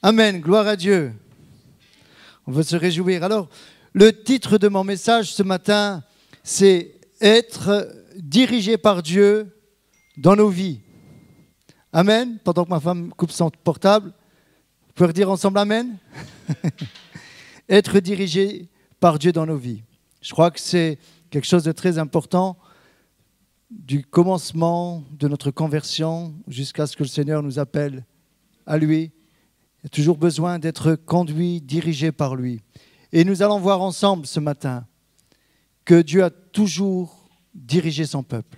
Amen, gloire à Dieu. On veut se réjouir. Alors, le titre de mon message ce matin, c'est « Être dirigé par Dieu dans nos vies ». Amen. Pendant que ma femme coupe son portable, vous pouvez redire ensemble Amen. Être dirigé par Dieu dans nos vies. Je crois que c'est quelque chose de très important du commencement de notre conversion jusqu'à ce que le Seigneur nous appelle à lui. Il y a toujours besoin d'être conduit, dirigé par lui. Et nous allons voir ensemble ce matin que Dieu a toujours dirigé son peuple.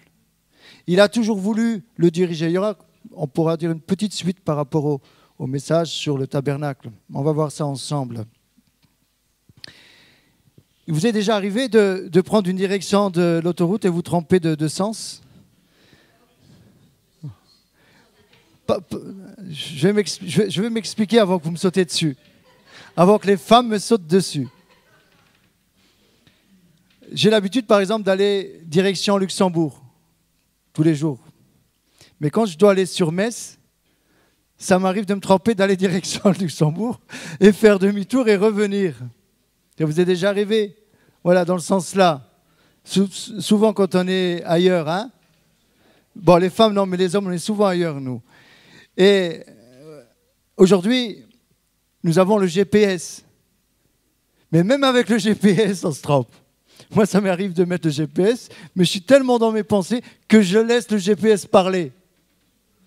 Il a toujours voulu le diriger. Il y aura, on pourra dire, une petite suite par rapport au message sur le tabernacle. On va voir ça ensemble. Il vous est déjà arrivé de prendre une direction de l'autoroute et vous tromper de sens ? Je vais m'expliquer avant que vous me sautez dessus. Avant que les femmes me sautent dessus. J'ai l'habitude, par exemple, d'aller direction Luxembourg, tous les jours. Mais quand je dois aller sur Metz, ça m'arrive de me tromper d'aller direction Luxembourg et faire demi-tour et revenir. Ça vous est déjà arrivé ? Voilà, dans le sens-là. Souvent, quand on est ailleurs, hein ? Bon, les femmes, non, mais les hommes, on est souvent ailleurs, nous. Et aujourd'hui, nous avons le GPS. Mais même avec le GPS, on se trompe. Moi, ça m'arrive de mettre le GPS, mais je suis tellement dans mes pensées que je laisse le GPS parler.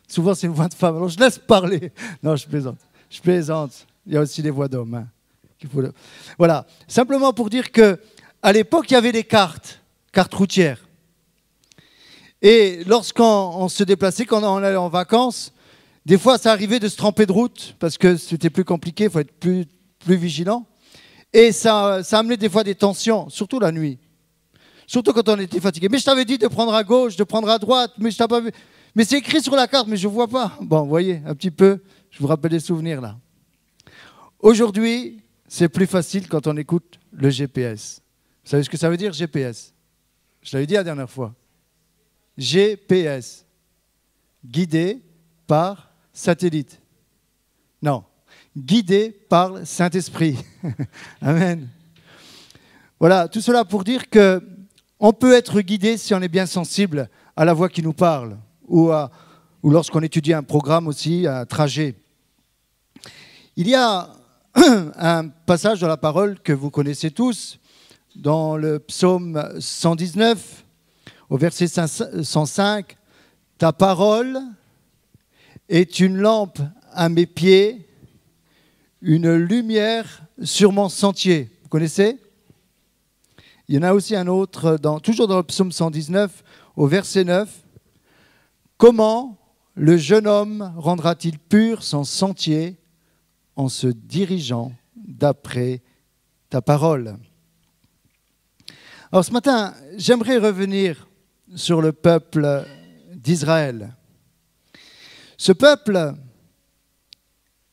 Souvent, c'est une voix de femme, alors je laisse parler. Non, je plaisante. Je plaisante. Il y a aussi des voix d'hommes. Hein. Voilà. Simplement pour dire qu'à l'époque, il y avait des cartes routières. Et lorsqu'on se déplaçait, quand on allait en vacances, des fois, ça arrivait de se tromper de route parce que c'était plus compliqué, il faut être plus vigilant. Et ça amenait des fois des tensions, surtout la nuit. Surtout quand on était fatigué. Mais je t'avais dit de prendre à gauche, de prendre à droite, mais je t'ai pas vu. Mais c'est écrit sur la carte, mais je ne vois pas. Bon, vous voyez, un petit peu, je vous rappelle des souvenirs là. Aujourd'hui, c'est plus facile quand on écoute le GPS. Vous savez ce que ça veut dire, GPS ? Je l'avais dit la dernière fois. GPS. Guidé par satellite. Non. Guidé par le Saint-Esprit. Amen. Voilà, tout cela pour dire qu'on peut être guidé si on est bien sensible à la voix qui nous parle ou lorsqu'on étudie un programme aussi, un trajet. Il y a un passage dans la parole que vous connaissez tous, dans le psaume 119, au verset 105, « Ta parole est une lampe à mes pieds, une lumière sur mon sentier. » Vous connaissez ? Il y en a aussi un autre, toujours dans le psaume 119, au verset 9. « Comment le jeune homme rendra-t-il pur son sentier en se dirigeant d'après ta parole ?» Alors ce matin, j'aimerais revenir sur le peuple d'Israël. Ce peuple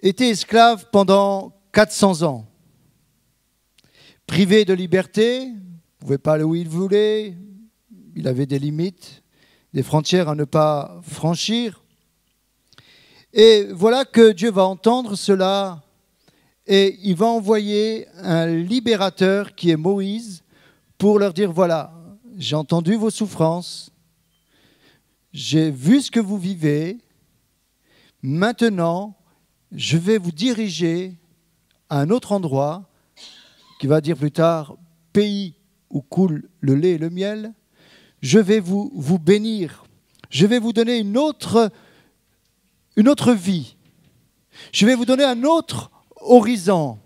était esclave pendant 400 ans. Privé de liberté, il ne pouvait pas aller où il voulait, il avait des limites, des frontières à ne pas franchir. Et voilà que Dieu va entendre cela et il va envoyer un libérateur qui est Moïse pour leur dire, voilà, j'ai entendu vos souffrances, j'ai vu ce que vous vivez, maintenant, je vais vous diriger à un autre endroit qui va dire plus tard « pays où coule le lait et le miel ». Je vais vous bénir. Je vais vous donner une autre vie. Je vais vous donner un autre horizon.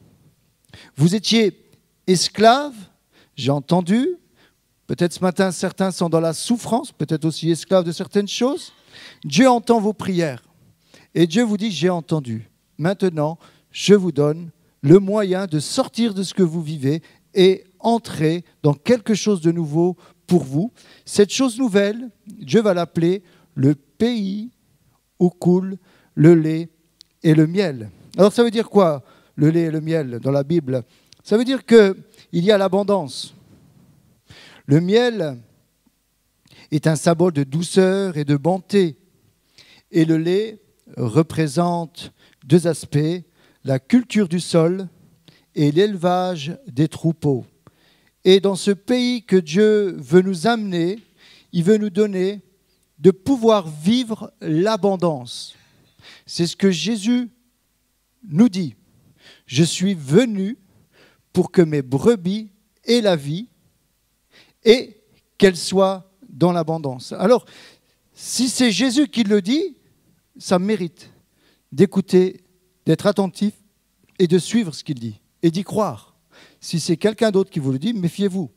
Vous étiez esclaves, j'ai entendu. Peut-être ce matin, certains sont dans la souffrance, peut-être aussi esclaves de certaines choses. Dieu entend vos prières. Et Dieu vous dit, j'ai entendu. Maintenant, je vous donne le moyen de sortir de ce que vous vivez et entrer dans quelque chose de nouveau pour vous. Cette chose nouvelle, Dieu va l'appeler le pays où coule le lait et le miel. Alors ça veut dire quoi, le lait et le miel dans la Bible ? Ça veut dire qu'il y a l'abondance. Le miel est un symbole de douceur et de bonté. Et le lait représente deux aspects, la culture du sol et l'élevage des troupeaux. Et dans ce pays que Dieu veut nous amener, il veut nous donner de pouvoir vivre l'abondance. C'est ce que Jésus nous dit. Je suis venu pour que mes brebis aient la vie et qu'elles soient dans l'abondance. Alors, si c'est Jésus qui le dit, ça mérite d'écouter, d'être attentif et de suivre ce qu'il dit et d'y croire. Si c'est quelqu'un d'autre qui vous le dit, méfiez-vous.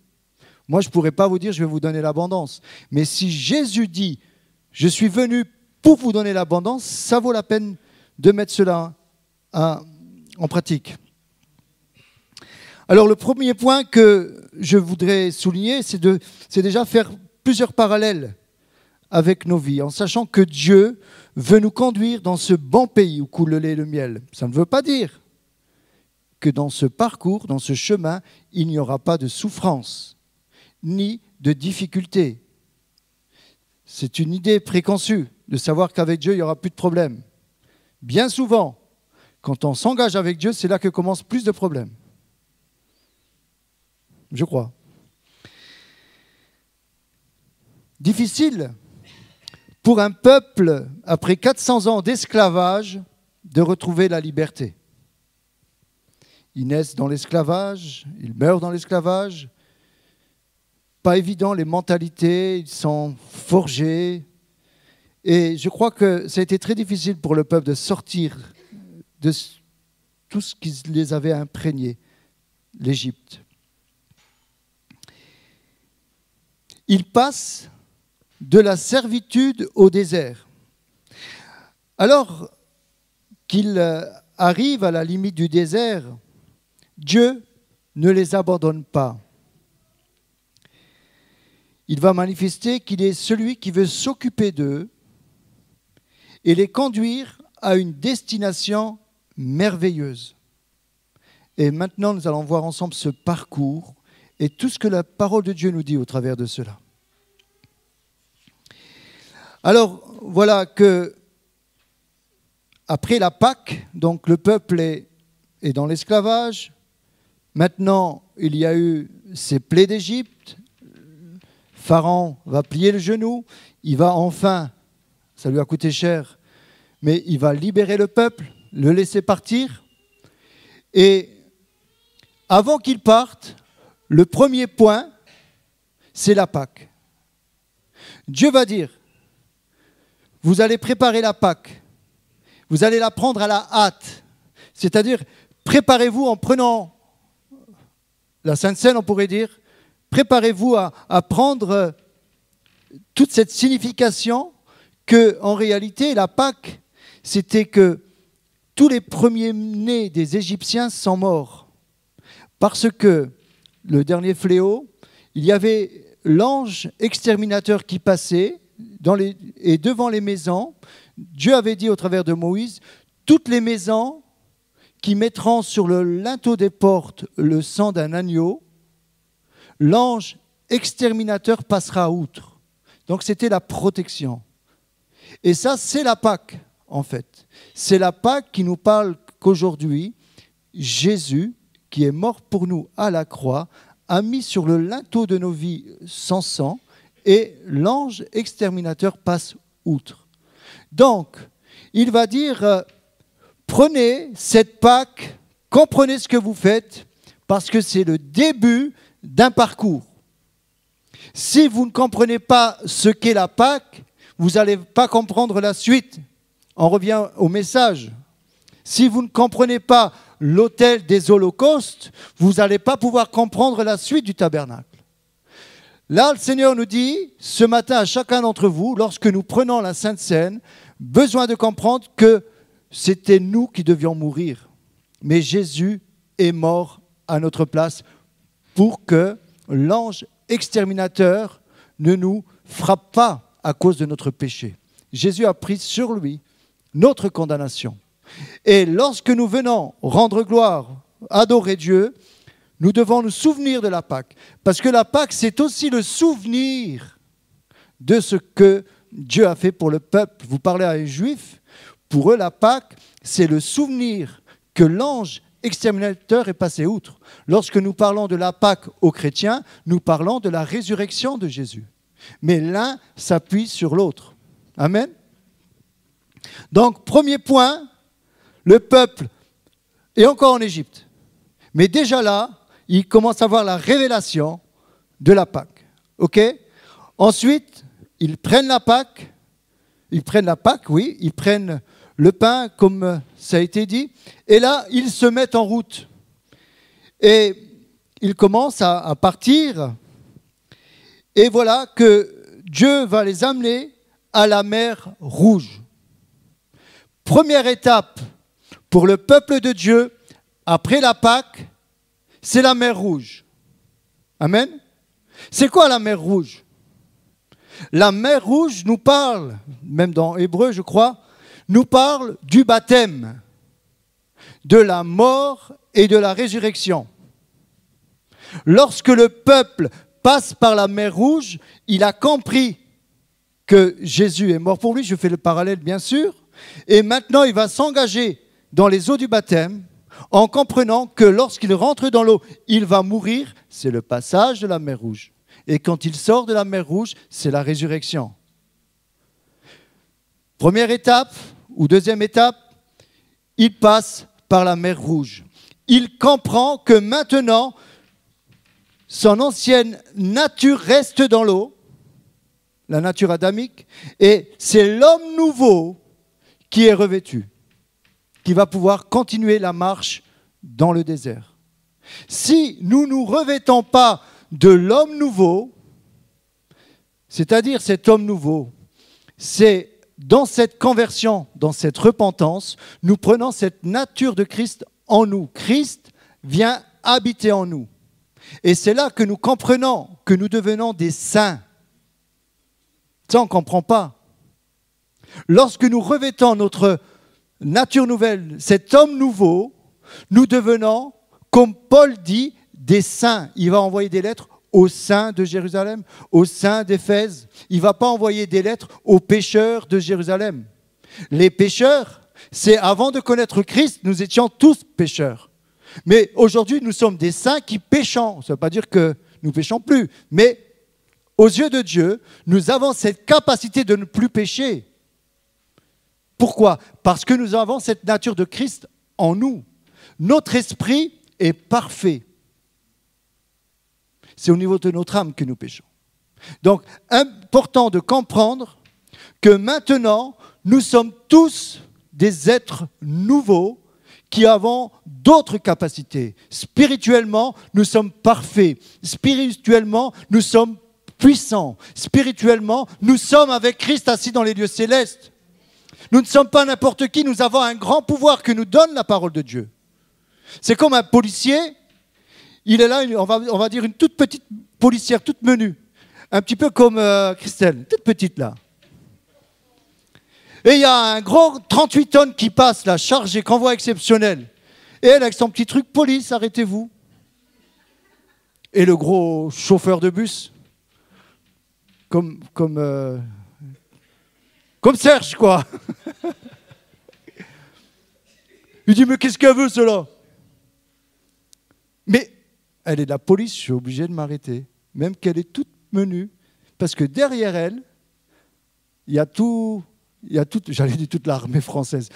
Moi, je ne pourrais pas vous dire, je vais vous donner l'abondance. Mais si Jésus dit, je suis venu pour vous donner l'abondance, ça vaut la peine de mettre cela en pratique. Alors, le premier point que je voudrais souligner, c'est déjà faire plusieurs parallèles avec nos vies, en sachant que Dieu veut nous conduire dans ce bon pays où coule le lait et le miel. Ça ne veut pas dire que dans ce parcours, dans ce chemin, il n'y aura pas de souffrance, ni de difficultés. C'est une idée préconçue de savoir qu'avec Dieu, il n'y aura plus de problèmes. Bien souvent, quand on s'engage avec Dieu, c'est là que commencent plus de problèmes. Je crois. Difficile pour un peuple, après 400 ans d'esclavage, de retrouver la liberté. Ils naissent dans l'esclavage, ils meurent dans l'esclavage. Pas évident, les mentalités, ils sont forgés. Et je crois que ça a été très difficile pour le peuple de sortir de tout ce qui les avait imprégnés, l'Égypte. Ils passent de la servitude au désert. Alors qu'ils arrivent à la limite du désert, Dieu ne les abandonne pas. Il va manifester qu'il est celui qui veut s'occuper d'eux et les conduire à une destination merveilleuse. Et maintenant, nous allons voir ensemble ce parcours et tout ce que la parole de Dieu nous dit au travers de cela. Alors, voilà que après la Pâque, donc le peuple est dans l'esclavage. Maintenant, il y a eu ces plaies d'Égypte. Pharaon va plier le genou. Il va enfin, ça lui a coûté cher, mais il va libérer le peuple, le laisser partir. Et avant qu'il parte, le premier point, c'est la Pâque. Dieu va dire, vous allez préparer la Pâque. Vous allez la prendre à la hâte. C'est-à-dire, préparez-vous en prenant la Sainte Seine, on pourrait dire, préparez-vous à prendre toute cette signification que, en réalité, la Pâque, c'était que tous les premiers-nés des Égyptiens sont morts. Parce que le dernier fléau, il y avait l'ange exterminateur qui passait et devant les maisons, Dieu avait dit au travers de Moïse, toutes les maisons qui mettront sur le linteau des portes le sang d'un agneau, l'ange exterminateur passera outre. Donc c'était la protection. Et ça, c'est la Pâque, en fait. C'est la Pâque qui nous parle qu'aujourd'hui, Jésus, qui est mort pour nous à la croix, a mis sur le linteau de nos vies son sang, et l'ange exterminateur passe outre. Donc, il va dire, prenez cette Pâque, comprenez ce que vous faites, parce que c'est le début d'un parcours. Si vous ne comprenez pas ce qu'est la Pâque, vous n'allez pas comprendre la suite. On revient au message. Si vous ne comprenez pas l'autel des holocaustes, vous n'allez pas pouvoir comprendre la suite du tabernacle. Là, le Seigneur nous dit, ce matin à chacun d'entre vous, lorsque nous prenons la Sainte Seine, besoin de comprendre que c'était nous qui devions mourir. Mais Jésus est mort à notre place pour que l'ange exterminateur ne nous frappe pas à cause de notre péché. Jésus a pris sur lui notre condamnation. Et lorsque nous venons rendre gloire, adorer Dieu, nous devons nous souvenir de la Pâque. Parce que la Pâque, c'est aussi le souvenir de ce que Dieu a fait pour le peuple. Vous parlez à un juif, pour eux, la Pâque, c'est le souvenir que l'ange exterminateur est passé outre. Lorsque nous parlons de la Pâque aux chrétiens, nous parlons de la résurrection de Jésus. Mais l'un s'appuie sur l'autre. Amen. Donc, premier point, le peuple est encore en Égypte. Mais déjà là, il commence à voir la révélation de la Pâque. OK ? Ensuite, ils prennent la Pâque. Ils prennent la Pâque, oui. Ils prennent le pain, comme ça a été dit. Et là, ils se mettent en route. Et ils commencent à partir. Et voilà que Dieu va les amener à la mer Rouge. Première étape pour le peuple de Dieu, après la Pâque, c'est la mer Rouge. Amen. C'est quoi la mer Rouge? La mer Rouge nous parle, même dans Hébreu je crois, nous parle du baptême, de la mort et de la résurrection. Lorsque le peuple passe par la mer Rouge, il a compris que Jésus est mort pour lui, je fais le parallèle bien sûr, et maintenant il va s'engager dans les eaux du baptême en comprenant que lorsqu'il rentre dans l'eau, il va mourir, c'est le passage de la mer Rouge. Et quand il sort de la mer Rouge, c'est la résurrection. Première étape ou deuxième étape, il passe par la mer Rouge. Il comprend que maintenant, son ancienne nature reste dans l'eau, la nature adamique, et c'est l'homme nouveau qui est revêtu, qui va pouvoir continuer la marche dans le désert. Si nous ne nous revêtons pas de l'homme nouveau, c'est-à-dire cet homme nouveau, c'est dans cette conversion, dans cette repentance, nous prenons cette nature de Christ en nous. Christ vient habiter en nous. Et c'est là que nous comprenons que nous devenons des saints. Ça, on ne comprend pas. Lorsque nous revêtons notre nature nouvelle, cet homme nouveau, nous devenons, comme Paul dit, des saints. Il va envoyer des lettres aux saints de Jérusalem, aux saints d'Éphèse. Il ne va pas envoyer des lettres aux pécheurs de Jérusalem. Les pécheurs, c'est avant de connaître Christ, nous étions tous pécheurs. Mais aujourd'hui, nous sommes des saints qui péchons. Ça ne veut pas dire que nous ne péchons plus. Mais aux yeux de Dieu, nous avons cette capacité de ne plus pécher. Pourquoi? Parce que nous avons cette nature de Christ en nous. Notre esprit est parfait. C'est au niveau de notre âme que nous péchons. Donc, important de comprendre que maintenant, nous sommes tous des êtres nouveaux qui avons d'autres capacités. Spirituellement, nous sommes parfaits. Spirituellement, nous sommes puissants. Spirituellement, nous sommes avec Christ assis dans les lieux célestes. Nous ne sommes pas n'importe qui, nous avons un grand pouvoir que nous donne la parole de Dieu. C'est comme un policier, il est là, on va dire une toute petite policière, toute menue, un petit peu comme Christelle, toute petite là. Et il y a un gros 38 tonnes qui passe là, chargé, convoi exceptionnel. Et elle avec son petit truc, police, arrêtez-vous. Et le gros chauffeur de bus, comme Serge, quoi. Il dit, mais qu'est-ce qu'elle veut, cela? Mais elle est de la police, je suis obligé de m'arrêter. Même qu'elle est toute menue. Parce que derrière elle, il y a tout, j'allais dire toute l'armée française.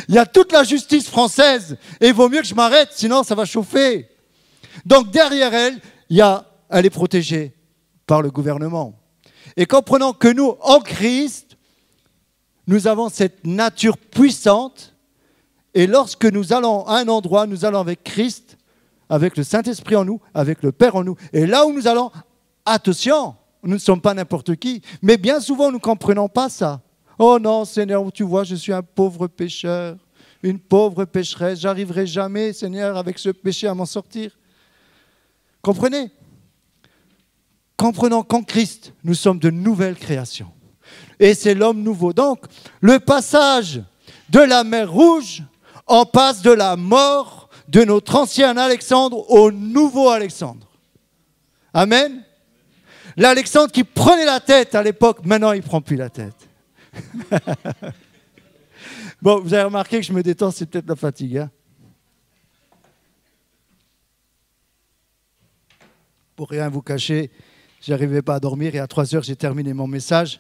Il y a toute la justice française. Et il vaut mieux que je m'arrête, sinon ça va chauffer. Donc derrière elle, elle est protégée par le gouvernement. Et comprenons que nous, en Christ, nous avons cette nature puissante. Et lorsque nous allons à un endroit, nous allons avec Christ, avec le Saint-Esprit en nous, avec le Père en nous. Et là où nous allons, attention, nous ne sommes pas n'importe qui. Mais bien souvent, nous ne comprenons pas ça. Oh non, Seigneur, tu vois, je suis un pauvre pécheur, une pauvre pécheresse. J'arriverai jamais, Seigneur, avec ce péché à m'en sortir. Comprenez? Comprenons qu'en Christ, nous sommes de nouvelles créations. Et c'est l'homme nouveau. Donc, le passage de la mer Rouge, on passe de la mort de notre ancien Alexandre au nouveau Alexandre. Amen. L'Alexandre qui prenait la tête à l'époque, maintenant il ne prend plus la tête. Bon, vous avez remarqué que je me détends, c'est peut-être la fatigue. Hein. Pour rien vous cacher, je n'arrivais pas à dormir et à 3 heures, j'ai terminé mon message.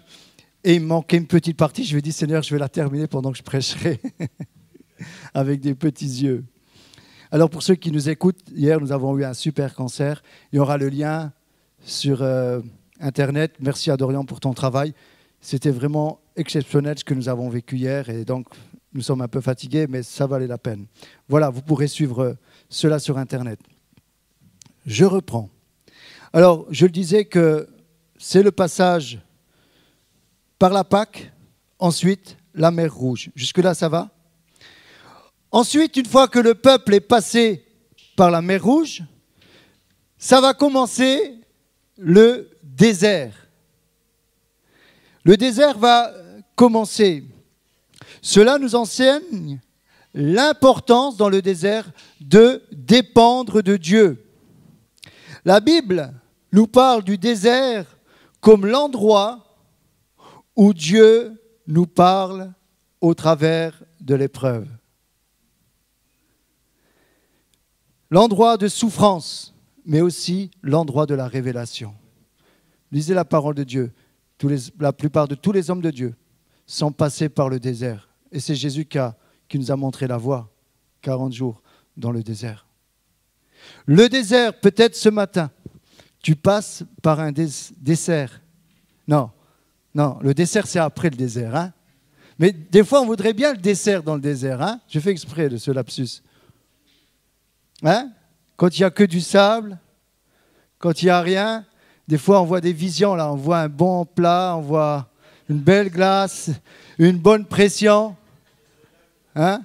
Et il me manquait une petite partie. Je lui ai dit, Seigneur, je vais la terminer pendant que je prêcherai avec des petits yeux. Alors, pour ceux qui nous écoutent, hier, nous avons eu un super concert. Il y aura le lien sur Internet. Merci à Dorian pour ton travail. C'était vraiment exceptionnel ce que nous avons vécu hier. Et donc, nous sommes un peu fatigués, mais ça valait la peine. Voilà, vous pourrez suivre cela sur Internet. Je reprends. Alors, je le disais que c'est le passage par la Pâque, ensuite la mer Rouge. Jusque-là, ça va? Ensuite, une fois que le peuple est passé par la mer Rouge, ça va commencer le désert. Le désert va commencer. Cela nous enseigne l'importance dans le désert de dépendre de Dieu. La Bible nous parle du désert comme l'endroit où Dieu nous parle au travers de l'épreuve. L'endroit de souffrance, mais aussi l'endroit de la révélation. Lisez la parole de Dieu. La plupart de tous les hommes de Dieu sont passés par le désert. Et c'est Jésus qui nous a montré la voie, 40 jours dans le désert. Le désert, peut-être ce matin, tu passes par un dessert. Non, le dessert, c'est après le désert. Hein? Mais des fois, on voudrait bien le dessert dans le désert. Hein? Je fais exprès de ce lapsus. Hein? Quand il n'y a que du sable, quand il n'y a rien, des fois, on voit des visions. Là. On voit un bon plat, on voit une belle glace, une bonne pression. Hein?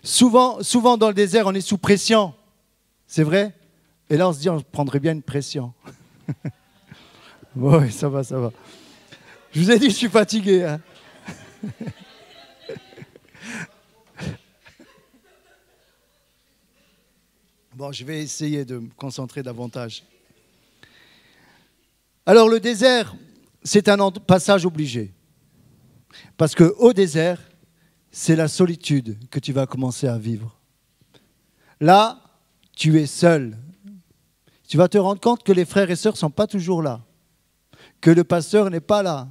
Souvent, dans le désert, on est sous pression. C'est vrai? Et là, on se dit, on prendrait bien une pression. Oui, ça va. Je vous ai dit, je suis fatigué. Hein? Bon, je vais essayer de me concentrer davantage. Alors, le désert, c'est un passage obligé. Parce qu'au désert, c'est la solitude que tu vas commencer à vivre. Là, tu es seul. Tu vas te rendre compte que les frères et sœurs ne sont pas toujours là. Que le pasteur n'est pas là.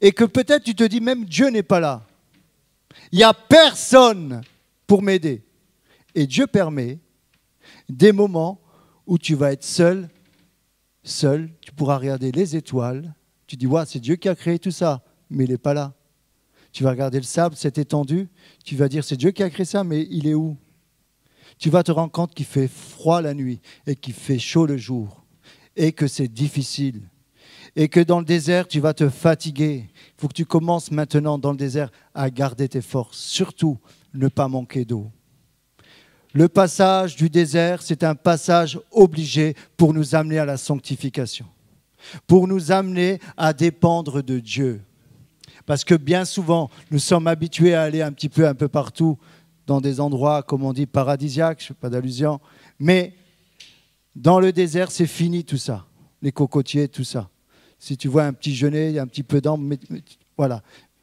Et que peut-être tu te dis même Dieu n'est pas là. Il n'y a personne pour m'aider. Et Dieu permet des moments où tu vas être seul, tu pourras regarder les étoiles. Tu dis, ouais, c'est Dieu qui a créé tout ça, mais il n'est pas là. Tu vas regarder le sable, cette étendue, tu vas dire, c'est Dieu qui a créé ça, mais il est où? Tu vas te rendre compte qu'il fait froid la nuit et qu'il fait chaud le jour et que c'est difficile. Et que dans le désert, tu vas te fatiguer. Il faut que tu commences maintenant dans le désert à garder tes forces. Surtout, ne pas manquer d'eau. Le passage du désert, c'est un passage obligé pour nous amener à la sanctification, pour nous amener à dépendre de Dieu. Parce que bien souvent, nous sommes habitués à aller un peu partout, dans des endroits, comme on dit, paradisiaques, je ne fais pas d'allusion, mais dans le désert, c'est fini tout ça, les cocotiers, tout ça. Si tu vois un petit genêt, il y a un petit peu d'ambre, voilà.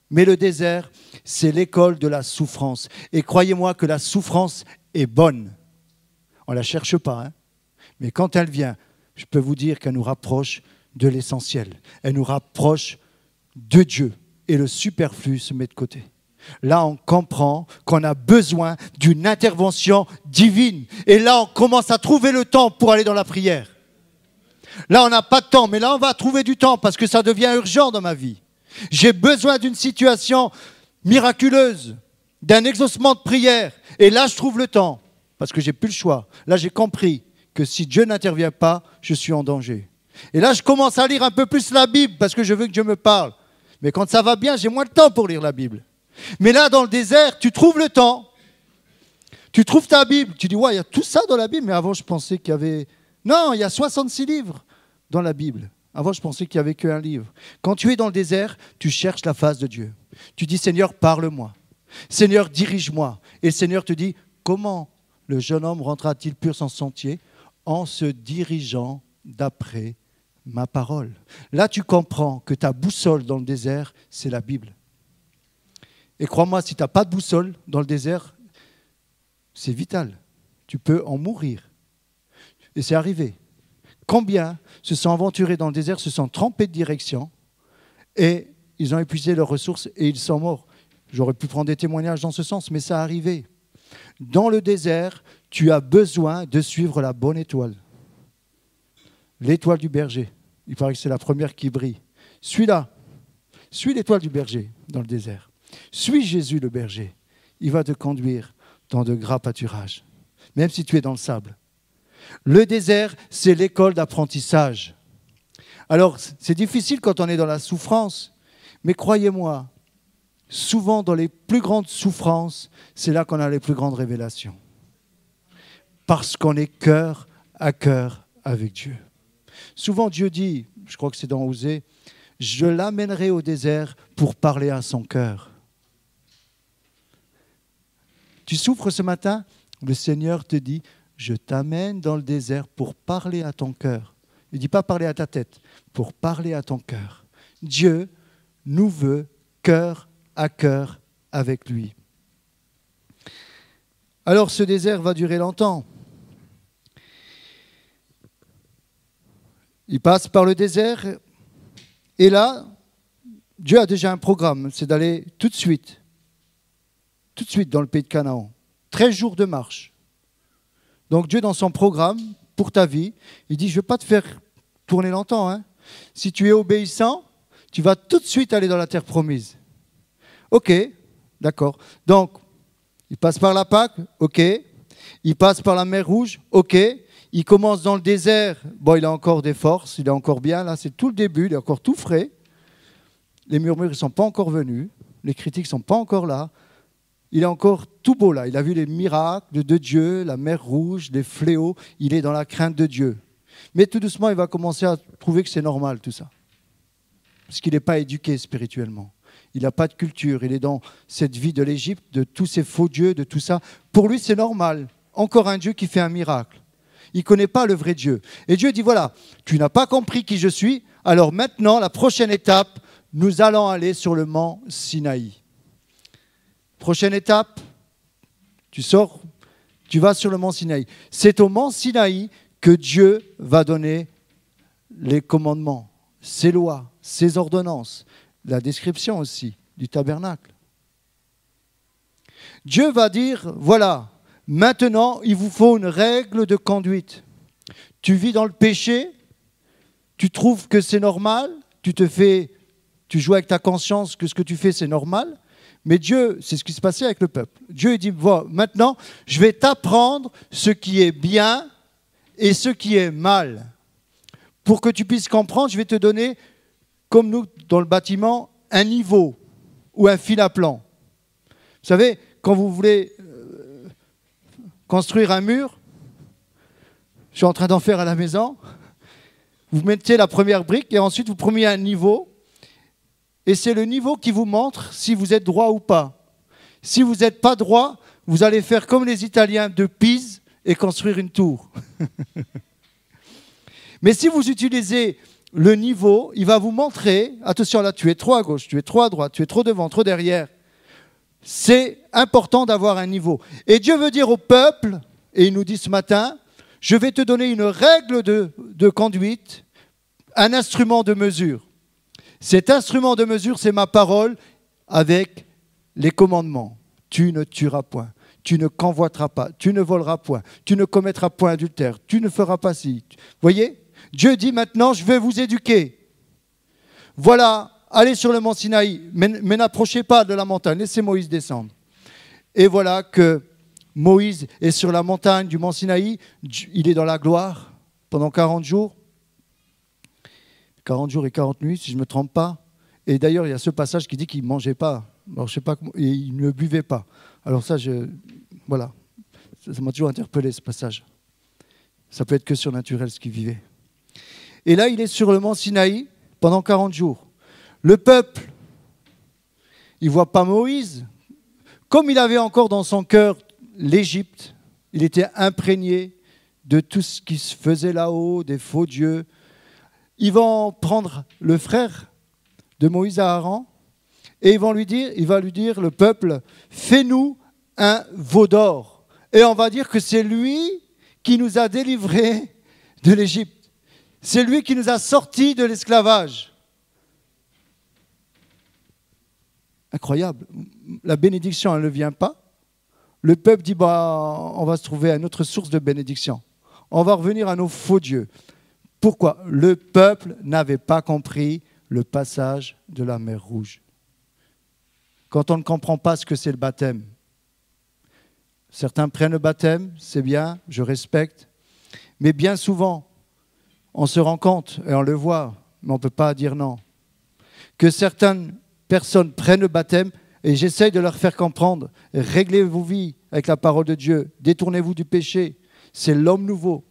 Mais le désert, c'est l'école de la souffrance. Et croyez-moi que la souffrance est bonne. On ne la cherche pas, hein. Mais quand elle vient, je peux vous dire qu'elle nous rapproche de l'essentiel. Elle nous rapproche de Dieu. Et le superflu se met de côté. Là, on comprend qu'on a besoin d'une intervention divine. Et là, on commence à trouver le temps pour aller dans la prière. Là, on n'a pas de temps, mais là, on va trouver du temps parce que ça devient urgent dans ma vie. J'ai besoin d'une situation miraculeuse, d'un exaucement de prière. Et là, je trouve le temps parce que j'ai plus le choix. Là, j'ai compris que si Dieu n'intervient pas, je suis en danger. Et là, je commence à lire un peu plus la Bible parce que je veux que Dieu me parle. Mais quand ça va bien, j'ai moins de temps pour lire la Bible. Mais là, dans le désert, tu trouves le temps. Tu trouves ta Bible. Tu dis, ouais, il y a tout ça dans la Bible. Mais avant, je pensais qu'il y avait... Non, il y a 66 livres dans la Bible. Avant, je pensais qu'il n'y avait qu'un livre. Quand tu es dans le désert, tu cherches la face de Dieu. Tu dis, Seigneur, parle-moi. Seigneur, dirige-moi. Et le Seigneur te dit, comment le jeune homme rentrera-t-il pur sans sentier? En se dirigeant d'après Ma parole. Là, tu comprends que ta boussole dans le désert, c'est la Bible. Et crois-moi, si tu n'as pas de boussole dans le désert, c'est vital. Tu peux en mourir. Et c'est arrivé. Combien se sont aventurés dans le désert, se sont trompés de direction et ils ont épuisé leurs ressources et ils sont morts. J'aurais pu prendre des témoignages dans ce sens, mais ça a arrivé. Dans le désert, tu as besoin de suivre la bonne étoile. L'étoile du berger. Il paraît que c'est la première qui brille. Suis-la. Suis l'étoile du berger dans le désert. Suis Jésus le berger. Il va te conduire dans de gras pâturages, même si tu es dans le sable. Le désert, c'est l'école d'apprentissage. Alors, c'est difficile quand on est dans la souffrance, mais croyez-moi, souvent dans les plus grandes souffrances, c'est là qu'on a les plus grandes révélations. Parce qu'on est cœur à cœur avec Dieu. Souvent Dieu dit, je crois que c'est dans Osée, « Je l'amènerai au désert pour parler à son cœur. » Tu souffres ce matin, le Seigneur te dit, « Je t'amène dans le désert pour parler à ton cœur. » Il ne dit pas parler à ta tête, pour parler à ton cœur. Dieu nous veut cœur à cœur avec lui. Alors ce désert va durer longtemps. Il passe par le désert et là, Dieu a déjà un programme, c'est d'aller tout de suite dans le pays de Canaan. 13 jours de marche. Donc Dieu, dans son programme, pour ta vie, il dit, je ne vais pas te faire tourner longtemps. Hein. Si tu es obéissant, tu vas tout de suite aller dans la terre promise. Ok, d'accord. Donc, il passe par la Pâque, ok. Il passe par la mer Rouge, ok. Il commence dans le désert, bon, il a encore des forces, il est encore bien, là, c'est tout le début, il est encore tout frais. Les murmures ne sont pas encore venus, les critiques ne sont pas encore là. Il est encore tout beau là, il a vu les miracles de Dieu, la mer Rouge, les fléaux, il est dans la crainte de Dieu. Mais tout doucement, il va commencer à trouver que c'est normal tout ça. Parce qu'il n'est pas éduqué spirituellement. Il n'a pas de culture, il est dans cette vie de l'Égypte, de tous ces faux dieux, de tout ça. Pour lui, c'est normal. Encore un Dieu qui fait un miracle. Il ne connaît pas le vrai Dieu. Et Dieu dit, voilà, tu n'as pas compris qui je suis, alors maintenant, la prochaine étape, nous allons aller sur le mont Sinaï. Prochaine étape, tu sors, tu vas sur le mont Sinaï. C'est au mont Sinaï que Dieu va donner les commandements, ses lois, ses ordonnances, la description aussi du tabernacle. Dieu va dire, voilà, maintenant, il vous faut une règle de conduite. Tu vis dans le péché, tu trouves que c'est normal, tu joues avec ta conscience que ce que tu fais, c'est normal. Mais Dieu, c'est ce qui se passait avec le peuple. Dieu dit, voilà, maintenant, je vais t'apprendre ce qui est bien et ce qui est mal. Pour que tu puisses comprendre, je vais te donner, comme nous, dans le bâtiment, un niveau ou un fil à plan. Vous savez, quand vous voulez construire un mur, je suis en train d'en faire à la maison, vous mettez la première brique et ensuite vous prenez un niveau et c'est le niveau qui vous montre si vous êtes droit ou pas. Si vous n'êtes pas droit, vous allez faire comme les Italiens de Pise et construire une tour. Mais si vous utilisez le niveau, il va vous montrer, attention là, tu es trop à gauche, tu es trop à droite, tu es trop devant, trop derrière. C'est important d'avoir un niveau. Et Dieu veut dire au peuple, et il nous dit ce matin, je vais te donner une règle de conduite, un instrument de mesure. Cet instrument de mesure, c'est ma parole avec les commandements. Tu ne tueras point, tu ne convoiteras pas, tu ne voleras point, tu ne commettras point adultère, tu ne feras pas ci. Vous voyez ? Dieu dit maintenant, je vais vous éduquer. Voilà, allez sur le mont Sinaï, mais n'approchez pas de la montagne, laissez Moïse descendre. Et voilà que Moïse est sur la montagne du mont Sinaï, il est dans la gloire pendant 40 jours. 40 jours et 40 nuits, si je ne me trompe pas. Et d'ailleurs, il y a ce passage qui dit qu'il ne mangeait pas. Alors, je sais pas comment, et il ne buvait pas. Alors ça, voilà. Ça m'a toujours interpellé, ce passage. Ça peut être que surnaturel, ce qu'il vivait. Et là, il est sur le mont Sinaï pendant 40 jours. Le peuple, il ne voit pas Moïse. Comme il avait encore dans son cœur l'Égypte, il était imprégné de tout ce qui se faisait là-haut, des faux dieux. ils vont prendre le frère de Moïse à Aaron et il va lui dire, le peuple, fais-nous un veau d'or. Et on va dire que c'est lui qui nous a délivrés de l'Égypte. C'est lui qui nous a sortis de l'esclavage. Incroyable. La bénédiction, elle ne vient pas. Le peuple dit, on va se trouver à une autre source de bénédiction. On va revenir à nos faux dieux. Pourquoi? Le peuple n'avait pas compris le passage de la mer Rouge. Quand on ne comprend pas ce que c'est le baptême, certains prennent le baptême, c'est bien, je respecte, mais bien souvent, on se rend compte, et on le voit, mais on ne peut pas dire non, que certaines personnes prennent le baptême et j'essaye de leur faire comprendre, réglez vos vies avec la parole de Dieu, détournez-vous du péché, c'est l'homme nouveau.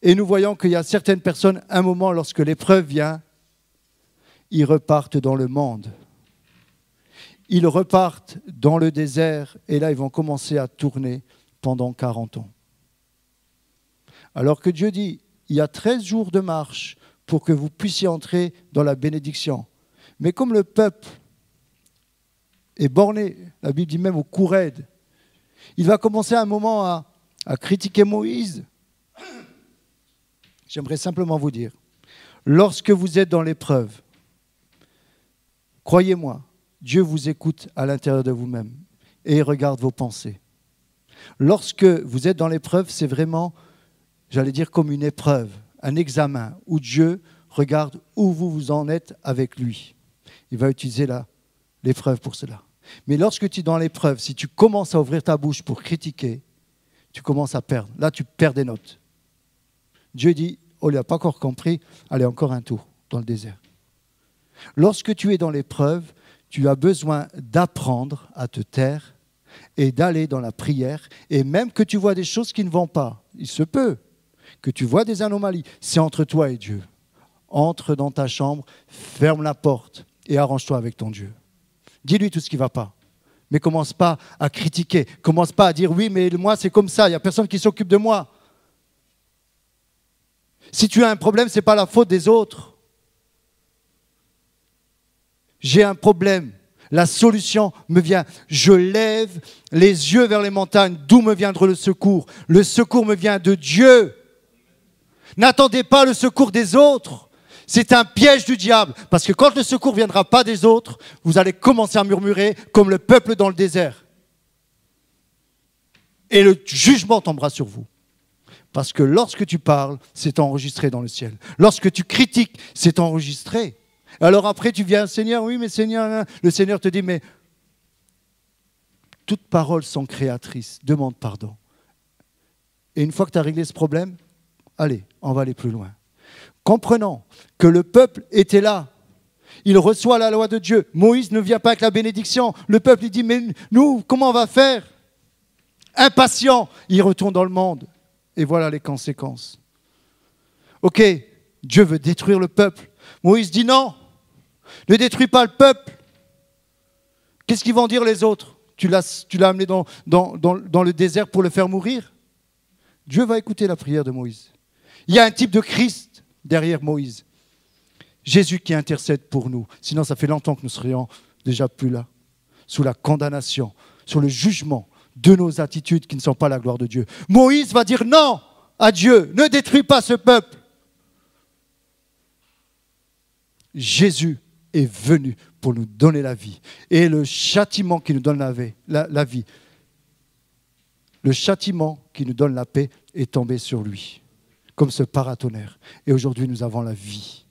Et nous voyons qu'il y a certaines personnes, un moment, lorsque l'épreuve vient, ils repartent dans le monde. Ils repartent dans le désert et là, ils vont commencer à tourner pendant 40 ans. Alors que Dieu dit, il y a 13 jours de marche pour que vous puissiez entrer dans la bénédiction. Mais comme le peuple est borné, la Bible dit même au cou raide, il va commencer à un moment à critiquer Moïse. J'aimerais simplement vous dire, lorsque vous êtes dans l'épreuve, croyez-moi, Dieu vous écoute à l'intérieur de vous-même et il regarde vos pensées. Lorsque vous êtes dans l'épreuve, c'est vraiment, j'allais dire, comme une épreuve, un examen où Dieu regarde où vous en êtes avec lui. Il va utiliser l'épreuve pour cela. Mais lorsque tu es dans l'épreuve, si tu commences à ouvrir ta bouche pour critiquer, tu commences à perdre. Là, tu perds des notes. Dieu dit, oh, il n'a pas encore compris, allez, encore un tour dans le désert. Lorsque tu es dans l'épreuve, tu as besoin d'apprendre à te taire et d'aller dans la prière. Et même que tu vois des choses qui ne vont pas, il se peut que tu vois des anomalies, c'est entre toi et Dieu. Entre dans ta chambre, ferme la porte et arrange-toi avec ton Dieu. Dis-lui tout ce qui ne va pas. Mais commence pas à critiquer, commence pas à dire oui, mais moi c'est comme ça, il n'y a personne qui s'occupe de moi. Si tu as un problème, ce n'est pas la faute des autres. J'ai un problème, la solution me vient. Je lève les yeux vers les montagnes, d'où me viendra le secours? Le secours me vient de Dieu. N'attendez pas le secours des autres. C'est un piège du diable. Parce que quand le secours ne viendra pas des autres, vous allez commencer à murmurer comme le peuple dans le désert. Et le jugement tombera sur vous. Parce que lorsque tu parles, c'est enregistré dans le ciel. Lorsque tu critiques, c'est enregistré. Alors après, tu viens, Seigneur, oui, mais Seigneur, le Seigneur te dit, mais toutes paroles sont créatrices, demande pardon. Et une fois que tu as réglé ce problème, allez, on va aller plus loin. Comprenons que le peuple était là. Il reçoit la loi de Dieu. Moïse ne vient pas avec la bénédiction. Le peuple, il dit, mais nous, comment on va faire? Impatient, il retourne dans le monde. Et voilà les conséquences. Ok, Dieu veut détruire le peuple. Moïse dit non, ne détruis pas le peuple. Qu'est-ce qu'ils vont dire les autres? Tu l'as amené dans le désert pour le faire mourir? Dieu va écouter la prière de Moïse. Il y a un type de Christ derrière Moïse. Jésus qui intercède pour nous. Sinon, ça fait longtemps que nous serions déjà plus là. Sous la condamnation, sur le jugement de nos attitudes qui ne sont pas la gloire de Dieu. Moïse va dire non à Dieu. Ne détruis pas ce peuple. Jésus est venu pour nous donner la vie. Et le châtiment qui nous donne la vie, le châtiment qui nous donne la paix est tombé sur lui, comme ce paratonnerre. Et aujourd'hui, nous avons la vie.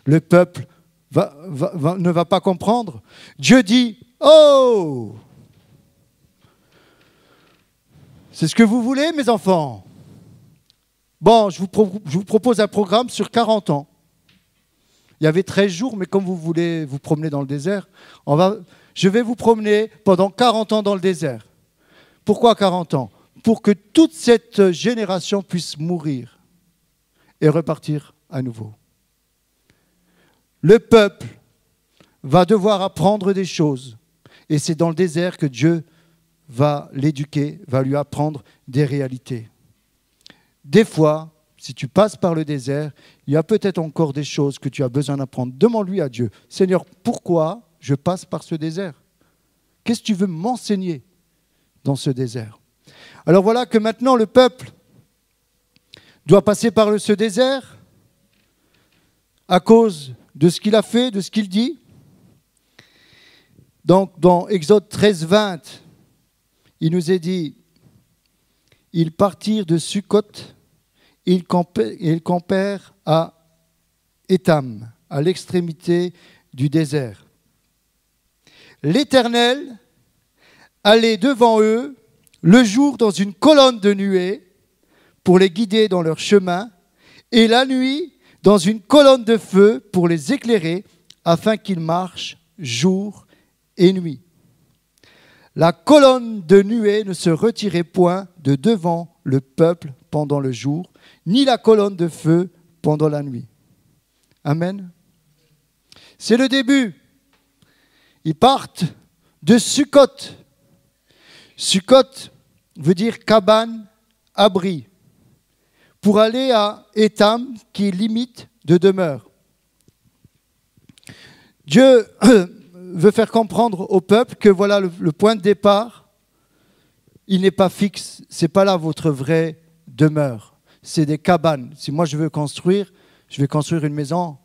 Le peuple ne va pas comprendre. Dieu dit, oh, c'est ce que vous voulez, mes enfants? Bon, je vous propose un programme sur 40 ans. Il y avait 13 jours, mais comme vous voulez vous promener dans le désert, je vais vous promener pendant 40 ans dans le désert. Pourquoi 40 ans? Pour que toute cette génération puisse mourir et repartir à nouveau. Le peuple va devoir apprendre des choses. Et c'est dans le désert que Dieu va l'éduquer, va lui apprendre des réalités. Des fois, si tu passes par le désert, il y a peut-être encore des choses que tu as besoin d'apprendre. Demande-lui à Dieu, Seigneur, pourquoi je passe par ce désert? Qu'est-ce que tu veux m'enseigner dans ce désert? Alors voilà que maintenant le peuple doit passer par ce désert à cause de ce qu'il a fait, de ce qu'il dit. Donc dans Exode 13, 20, il nous est dit, ils partirent de Sukkot, ils campèrent à Étam, à l'extrémité du désert. L'Éternel allait devant eux le jour dans une colonne de nuée pour les guider dans leur chemin, et la nuit dans une colonne de feu pour les éclairer, afin qu'ils marchent jour et nuit. La colonne de nuée ne se retirait point de devant le peuple pendant le jour, ni la colonne de feu pendant la nuit. Amen. C'est le début. Ils partent de Sukkot. Sukkot veut dire cabane, abri, pour aller à Étam, qui est limite de demeure. Dieu veut faire comprendre au peuple que voilà le point de départ, il n'est pas fixe, ce n'est pas là votre vraie demeure, c'est des cabanes. Si moi je veux construire, je vais construire une maison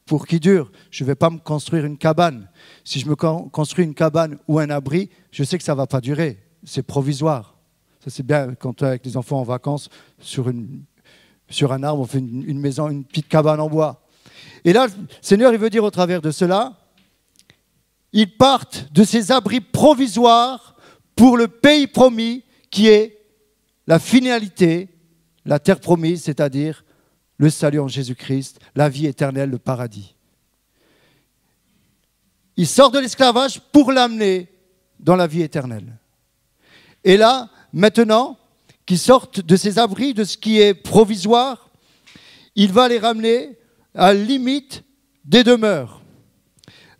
pour qui dure, je ne vais pas me construire une cabane. Si je me construis une cabane ou un abri, je sais que ça ne va pas durer, c'est provisoire. Ça c'est bien quand avec les enfants en vacances, sur un arbre, on fait une maison, une petite cabane en bois. Et là, le Seigneur, il veut dire au travers de cela, ils partent de ces abris provisoires pour le pays promis qui est la finalité, la terre promise, c'est-à-dire le salut en Jésus-Christ, la vie éternelle, le paradis. Ils sortent de l'esclavage pour l'amener dans la vie éternelle. Et là, maintenant, qu'ils sortent de ces abris, de ce qui est provisoire, il va les ramener à la limite des demeures.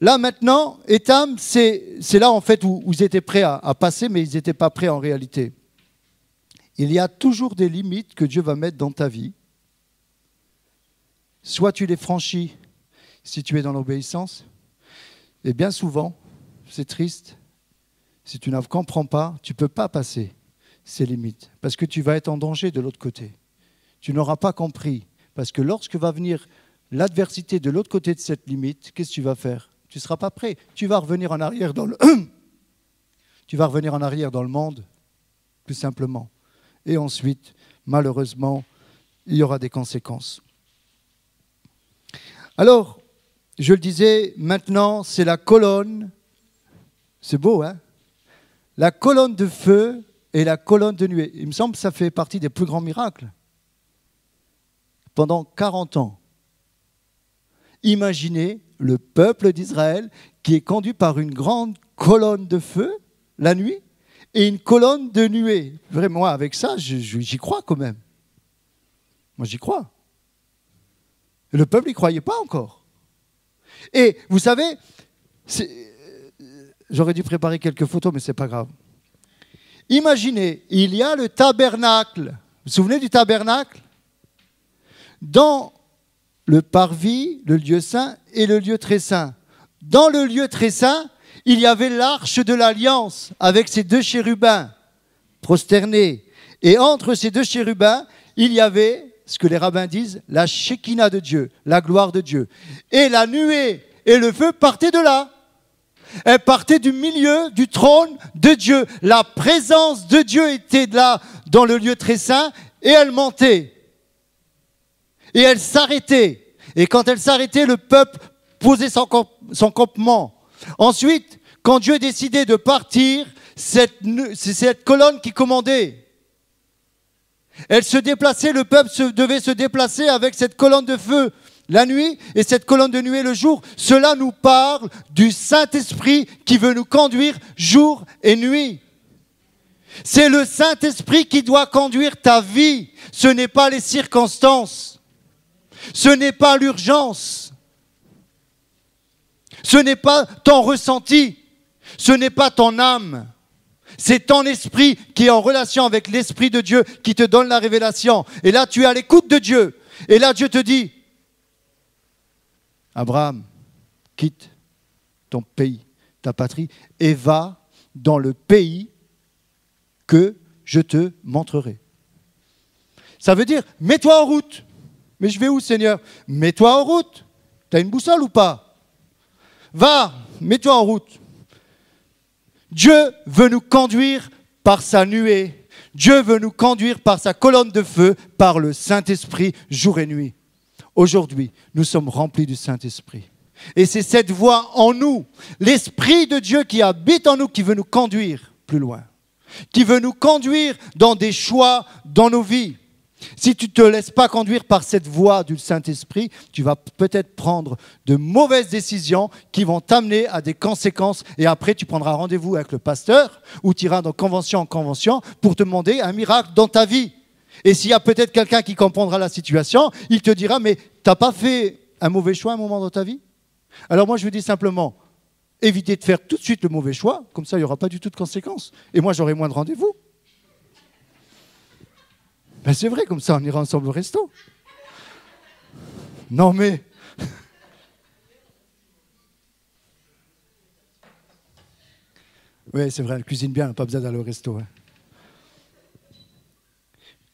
Là maintenant, Étam, c'est là en fait où ils étaient prêts à passer, mais ils n'étaient pas prêts en réalité. Il y a toujours des limites que Dieu va mettre dans ta vie. Soit tu les franchis si tu es dans l'obéissance, et bien souvent, c'est triste, si tu ne comprends pas, tu ne peux pas passer ces limites, parce que tu vas être en danger de l'autre côté. Tu n'auras pas compris, parce que lorsque va venir l'adversité de l'autre côté de cette limite, qu'est-ce que tu vas faire? Tu ne seras pas prêt. Tu vas revenir en arrière dans le tu vas revenir en arrière dans le monde, tout simplement. Et ensuite, malheureusement, il y aura des conséquences. Alors, je le disais, maintenant, c'est la colonne. C'est beau, hein? La colonne de feu et la colonne de nuée. Il me semble que ça fait partie des plus grands miracles. Pendant 40 ans. Imaginez le peuple d'Israël qui est conduit par une grande colonne de feu la nuit et une colonne de nuée. Vraiment, moi, avec ça, j'y crois quand même. Moi, j'y crois. Et le peuple n'y croyait pas encore. Et vous savez, j'aurais dû préparer quelques photos, mais ce n'est pas grave. Imaginez, il y a le tabernacle. Vous vous souvenez du tabernacle? Dans le parvis, le lieu saint et le lieu très saint. Dans le lieu très saint, il y avait l'arche de l'alliance avec ses deux chérubins prosternés. Et entre ces deux chérubins, il y avait, ce que les rabbins disent, la Shekinah de Dieu, la gloire de Dieu. Et la nuée et le feu partaient de là. Elle partait du milieu du trône de Dieu. La présence de Dieu était là dans le lieu très saint et elle montait. Et elle s'arrêtait. Et quand elle s'arrêtait, le peuple posait son campement. Ensuite, quand Dieu décidait de partir, c'est cette colonne qui commandait. Elle se déplaçait, le peuple devait se déplacer avec cette colonne de feu la nuit et cette colonne de nuée le jour. Cela nous parle du Saint-Esprit qui veut nous conduire jour et nuit. C'est le Saint-Esprit qui doit conduire ta vie. Ce n'est pas les circonstances. Ce n'est pas l'urgence. Ce n'est pas ton ressenti. Ce n'est pas ton âme. C'est ton esprit qui est en relation avec l'Esprit de Dieu qui te donne la révélation. Et là, tu es à l'écoute de Dieu. Et là, Dieu te dit, Abraham, quitte ton pays, ta patrie, et va dans le pays que je te montrerai. Ça veut dire, mets-toi en route. Mais je vais où, Seigneur? Mets-toi en route. Tu as une boussole ou pas? Va, mets-toi en route. Dieu veut nous conduire par sa nuée. Dieu veut nous conduire par sa colonne de feu, par le Saint-Esprit, jour et nuit. Aujourd'hui, nous sommes remplis du Saint-Esprit. Et c'est cette voix en nous, l'Esprit de Dieu qui habite en nous, qui veut nous conduire plus loin. Qui veut nous conduire dans des choix dans nos vies. Si tu ne te laisses pas conduire par cette voix du Saint-Esprit, tu vas peut-être prendre de mauvaises décisions qui vont t'amener à des conséquences. Et après, tu prendras rendez-vous avec le pasteur ou tu iras de convention en convention pour te demander un miracle dans ta vie. Et s'il y a peut-être quelqu'un qui comprendra la situation, il te dira, mais tu n'as pas fait un mauvais choix à un moment dans ta vie? Alors moi, je vous dis simplement, évitez de faire tout de suite le mauvais choix, comme ça, il n'y aura pas du tout de conséquences. Et moi, j'aurai moins de rendez-vous. Ben c'est vrai, comme ça, on ira ensemble au resto. Non, mais... Oui, c'est vrai, elle cuisine bien, elle n'a pas besoin d'aller au resto. Hein.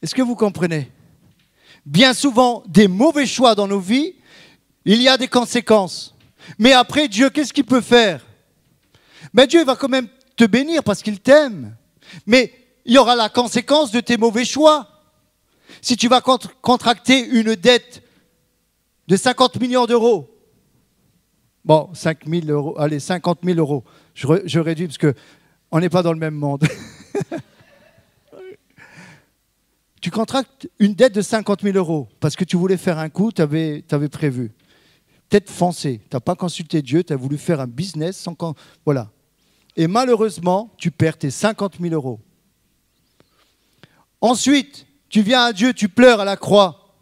Est-ce que vous comprenez? Bien souvent, des mauvais choix dans nos vies, il y a des conséquences. Mais après, Dieu, qu'est-ce qu'il peut faire? Ben Dieu va quand même te bénir parce qu'il t'aime. Mais il y aura la conséquence de tes mauvais choix. Si tu vas contracter une dette de 50 millions d'euros, bon, 5 000 euros, allez, 50 000 euros, je réduis parce qu'on n'est pas dans le même monde. Tu contractes une dette de 50 000 euros parce que tu voulais faire un coup, tu avais prévu. Peut-être foncé, tu n'as pas consulté Dieu, tu as voulu faire un business sans... Voilà. Et malheureusement, tu perds tes 50 000 euros. Ensuite, tu viens à Dieu, tu pleures à la croix.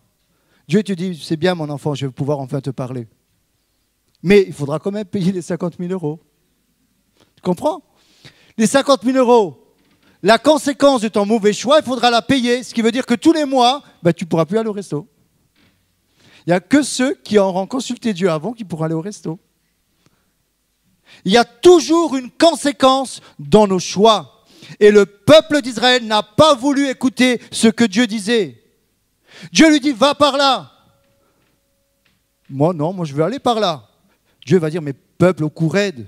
Dieu te dit, c'est bien mon enfant, je vais pouvoir enfin te parler. Mais il faudra quand même payer les 50 000 euros. Tu comprends? Les 50 000 euros, la conséquence de ton mauvais choix, il faudra la payer. Ce qui veut dire que tous les mois, ben, tu ne pourras plus aller au resto. Il n'y a que ceux qui auront consulté Dieu avant qui pourront aller au resto. Il y a toujours une conséquence dans nos choix. Et le peuple d'Israël n'a pas voulu écouter ce que Dieu disait. Dieu lui dit, va par là. Moi, non, moi je veux aller par là. Dieu va dire, mais peuple au cou raide.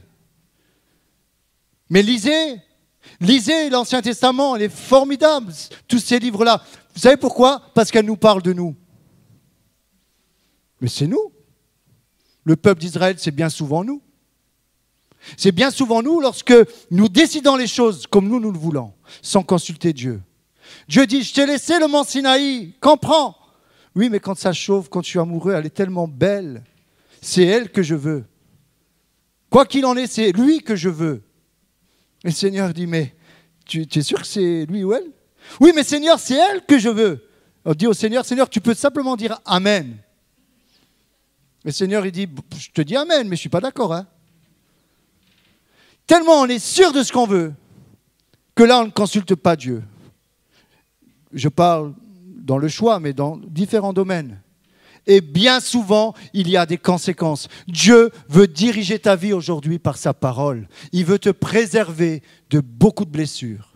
Mais lisez l'Ancien Testament, il est formidable, tous ces livres-là. Vous savez pourquoi? Parce qu'elle nous parle de nous. Mais c'est nous. Le peuple d'Israël, c'est bien souvent nous. C'est bien souvent nous lorsque nous décidons les choses comme nous le voulons, sans consulter Dieu. Dieu dit, je t'ai laissé le mont Sinaï, comprends? Oui, mais quand ça chauffe, quand je suis amoureux, elle est tellement belle. C'est elle que je veux. Quoi qu'il en est, c'est lui que je veux. Et le Seigneur dit, mais tu es sûr que c'est lui ou elle? Oui, mais Seigneur, c'est elle que je veux. On dit au Seigneur, Seigneur, tu peux simplement dire Amen. Le Seigneur, il dit, je te dis Amen, mais je ne suis pas d'accord, hein. Tellement on est sûr de ce qu'on veut, que là, on ne consulte pas Dieu. Je parle dans le choix, mais dans différents domaines. Et bien souvent, il y a des conséquences. Dieu veut diriger ta vie aujourd'hui par sa parole. Il veut te préserver de beaucoup de blessures.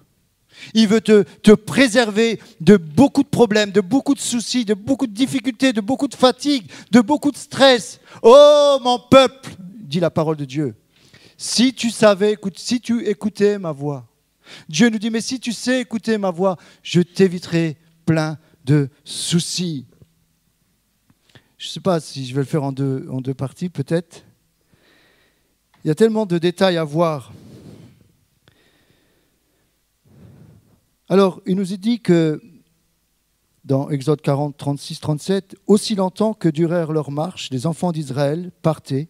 Il veut te préserver de beaucoup de problèmes, de beaucoup de soucis, de beaucoup de difficultés, de beaucoup de fatigue, de beaucoup de stress. Oh, mon peuple, dit la parole de Dieu. Si tu savais, si tu écoutais ma voix. Dieu nous dit, mais si tu sais écouter ma voix, je t'éviterai plein de soucis. Je ne sais pas si je vais le faire en deux parties, peut-être. Il y a tellement de détails à voir. Alors, il nous est dit que, dans Exode 40, 36, 37, « Aussi longtemps que durèrent leurs marches, les enfants d'Israël partaient,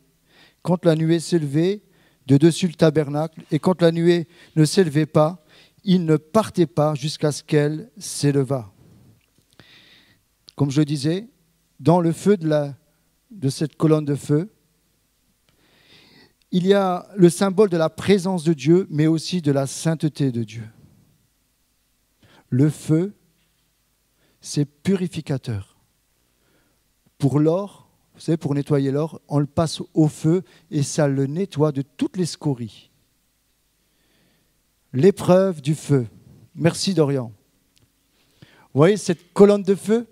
quand la nuée s'élevait de dessus le tabernacle, et quand la nuée ne s'élevait pas, ils ne partaient pas jusqu'à ce qu'elle s'élevât. » Comme je le disais, dans le feu de cette colonne de feu, il y a le symbole de la présence de Dieu, mais aussi de la sainteté de Dieu. Le feu, c'est purificateur. Pour l'or, vous savez, pour nettoyer l'or, on le passe au feu et ça le nettoie de toutes les scories. L'épreuve du feu. Merci Dorian. Vous voyez cette colonne de feu?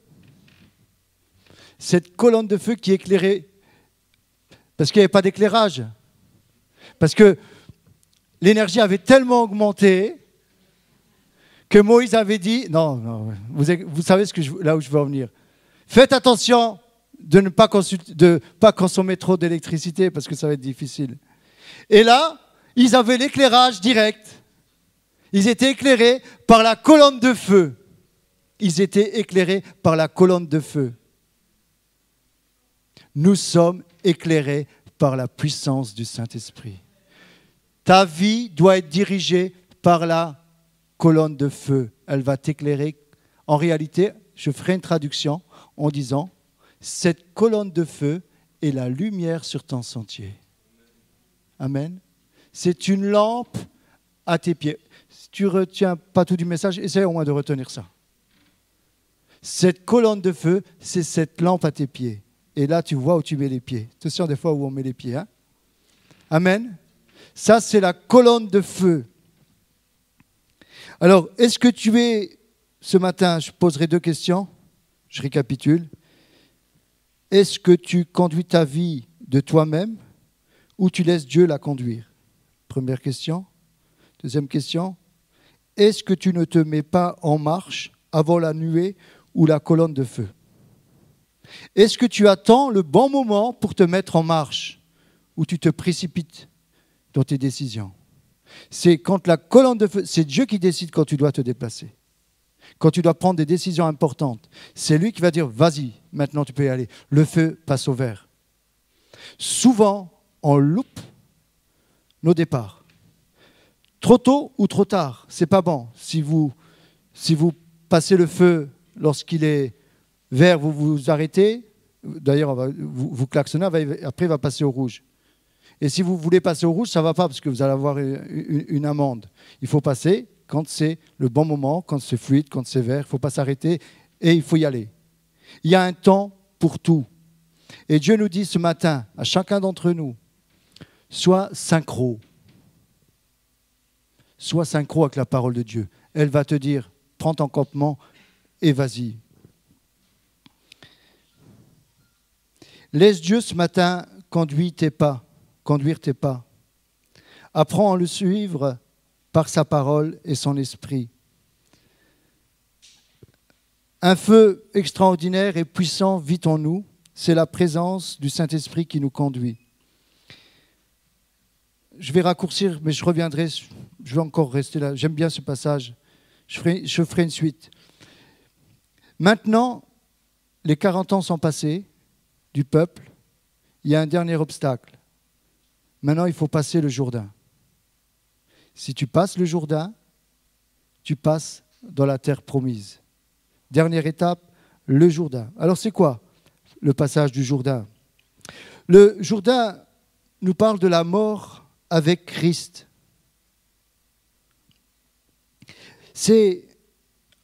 Cette colonne de feu qui éclairait, parce qu'il n'y avait pas d'éclairage. Parce que l'énergie avait tellement augmenté que Moïse avait dit, non, vous savez là où je veux en venir. Faites attention de ne pas consommer trop d'électricité parce que ça va être difficile. Et là, ils avaient l'éclairage direct. Ils étaient éclairés par la colonne de feu. Ils étaient éclairés par la colonne de feu. Nous sommes éclairés par la puissance du Saint-Esprit. Ta vie doit être dirigée par la colonne de feu. Elle va t'éclairer. En réalité, je ferai une traduction en disant, cette colonne de feu est la lumière sur ton sentier. Amen. C'est une lampe à tes pieds. Si tu ne retiens pas tout du message, essaie au moins de retenir ça. Cette colonne de feu, c'est cette lampe à tes pieds. Et là, tu vois où tu mets les pieds. Attention des fois où on met les pieds. Hein? Amen. Ça, c'est la colonne de feu. Alors, est-ce que tu es, ce matin, je poserai 2 questions. Je récapitule. Est-ce que tu conduis ta vie de toi-même ou tu laisses Dieu la conduire? Première question. Deuxième question. Est-ce que tu ne te mets pas en marche avant la nuée ou la colonne de feu? Est-ce que tu attends le bon moment pour te mettre en marche ou tu te précipites dans tes décisions? C'est quand la colonne de feu, c'est Dieu qui décide quand tu dois te déplacer. Quand tu dois prendre des décisions importantes, c'est lui qui va dire, vas-y, maintenant tu peux y aller. Le feu passe au vert. Souvent, on loupe nos départs. Trop tôt ou trop tard, c'est pas bon. Si vous passez le feu lorsqu'il est vert, vous vous arrêtez. D'ailleurs, vous klaxonnez, après il va passer au rouge. Et si vous voulez passer au rouge, ça ne va pas parce que vous allez avoir une amende. Il faut passer quand c'est le bon moment, quand c'est fluide, quand c'est vert. Il ne faut pas s'arrêter et il faut y aller. Il y a un temps pour tout. Et Dieu nous dit ce matin, à chacun d'entre nous, sois synchro. Sois synchro avec la parole de Dieu. Elle va te dire, prends ton campement et vas-y. Laisse Dieu ce matin conduire tes pas. Apprends à le suivre par sa parole et son esprit. Un feu extraordinaire et puissant vit en nous. C'est la présence du Saint-Esprit qui nous conduit. Je vais raccourcir, mais je reviendrai. Je vais encore rester là. J'aime bien ce passage. Je ferai une suite. Maintenant, les 40 ans sont passés du peuple. Il y a un dernier obstacle. Maintenant, il faut passer le Jourdain. Si tu passes le Jourdain, tu passes dans la terre promise. Dernière étape, le Jourdain. Alors, c'est quoi le passage du Jourdain? Le Jourdain nous parle de la mort avec Christ.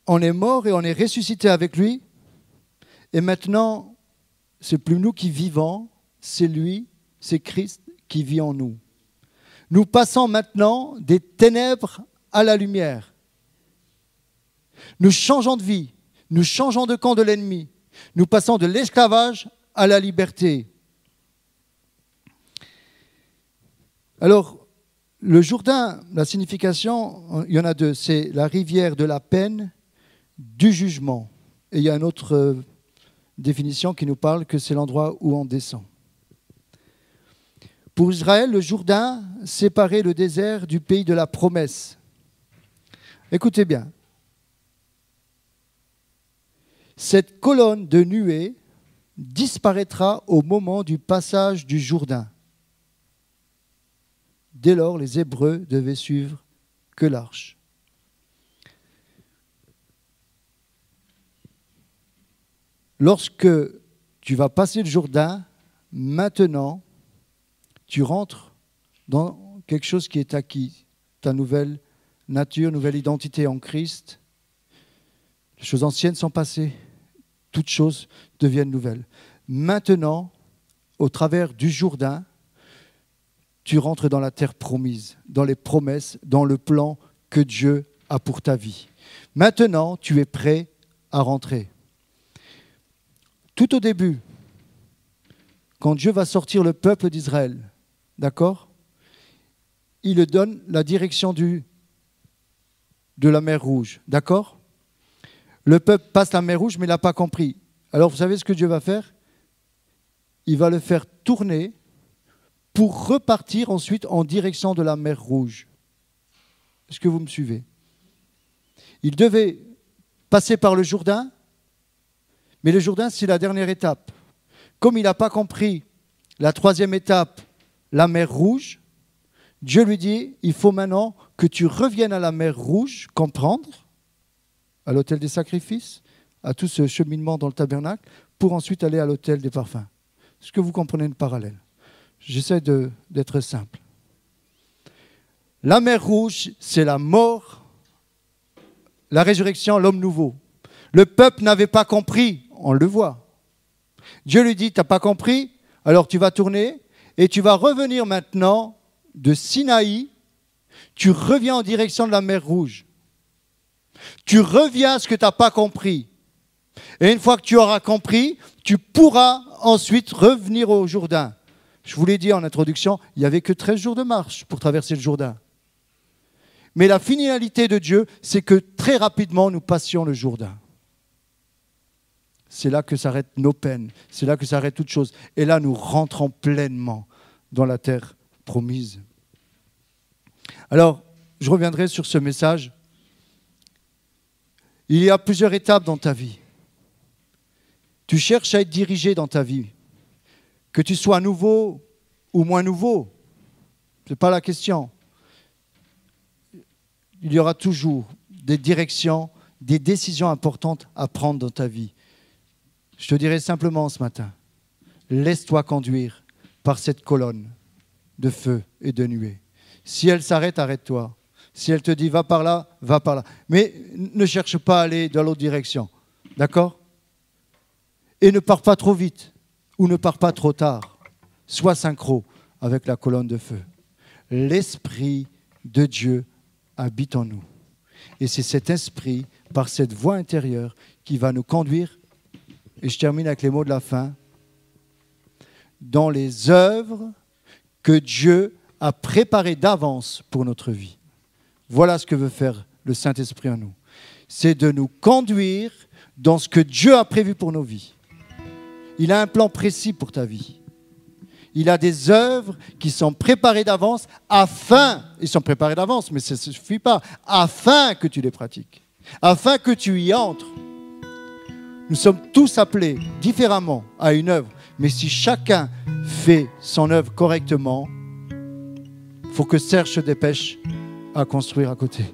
On est mort et on est ressuscité avec lui. Et maintenant, c'est plus nous qui vivons, c'est lui, c'est Christ qui vit en nous. Nous passons maintenant des ténèbres à la lumière. Nous changeons de vie, nous changeons de camp de l'ennemi. Nous passons de l'esclavage à la liberté. Alors, le Jourdain, la signification, il y en a 2. C'est la rivière de la peine, du jugement. Et il y a une autre définition qui nous parle que c'est l'endroit où on descend. Pour Israël, le Jourdain séparait le désert du pays de la promesse. Écoutez bien. Cette colonne de nuée disparaîtra au moment du passage du Jourdain. Dès lors, les Hébreux devaient suivre que l'arche. Lorsque tu vas passer le Jourdain, maintenant, tu rentres dans quelque chose qui est acquis, ta nouvelle nature, nouvelle identité en Christ. Les choses anciennes sont passées, toutes choses deviennent nouvelles. Maintenant, au travers du Jourdain, tu rentres dans la terre promise, dans les promesses, dans le plan que Dieu a pour ta vie. Maintenant, tu es prêt à rentrer. Tout au début, quand Dieu va sortir le peuple d'Israël, d'accord ? Il lui donne la direction de la mer Rouge, d'accord ? Le peuple passe la mer Rouge, mais il n'a pas compris. Alors, vous savez ce que Dieu va faire ? Il va le faire tourner pour repartir ensuite en direction de la mer Rouge. Est-ce que vous me suivez ? Il devait passer par le Jourdain, mais le Jourdain, c'est la dernière étape. Comme il n'a pas compris la troisième étape, la mer Rouge, Dieu lui dit, il faut maintenant que tu reviennes à la mer Rouge, comprendre, à l'autel des sacrifices, à tout ce cheminement dans le tabernacle, pour ensuite aller à l'autel des parfums. Est-ce que vous comprenez le parallèle ? J'essaie d'être simple. La mer Rouge, c'est la mort, la résurrection, l'homme nouveau. Le peuple n'avait pas compris, on le voit. Dieu lui dit, tu n'as pas compris, alors tu vas tourner et tu vas revenir maintenant de Sinaï, tu reviens en direction de la mer Rouge. Tu reviens à ce que tu n'as pas compris. Et une fois que tu auras compris, tu pourras ensuite revenir au Jourdain. Je vous l'ai dit en introduction, il n'y avait que 13 jours de marche pour traverser le Jourdain. Mais la finalité de Dieu, c'est que très rapidement, nous passions le Jourdain. C'est là que s'arrêtent nos peines, c'est là que s'arrête toute chose. Et là, nous rentrons pleinement dans la terre promise. Alors, je reviendrai sur ce message. Il y a plusieurs étapes dans ta vie. Tu cherches à être dirigé dans ta vie. Que tu sois nouveau ou moins nouveau, ce n'est pas la question. Il y aura toujours des directions, des décisions importantes à prendre dans ta vie. Je te dirai simplement ce matin, laisse-toi conduire par cette colonne de feu et de nuée. Si elle s'arrête, arrête-toi. Si elle te dit va par là, va par là. Mais ne cherche pas à aller dans l'autre direction. D'accord ? Et ne pars pas trop vite ou ne pars pas trop tard. Sois synchro avec la colonne de feu. L'Esprit de Dieu habite en nous. Et c'est cet esprit, par cette voix intérieure, qui va nous conduire, et je termine avec les mots de la fin, dans les œuvres que Dieu a préparées d'avance pour notre vie. Voilà ce que veut faire le Saint-Esprit en nous. C'est de nous conduire dans ce que Dieu a prévu pour nos vies. Il a un plan précis pour ta vie. Il a des œuvres qui sont préparées d'avance ils sont préparés d'avance, mais ça ne suffit pas, afin que tu les pratiques, afin que tu y entres. Nous sommes tous appelés différemment à une œuvre, mais si chacun fait son œuvre correctement, il faut que Serge se dépêche à construire à côté.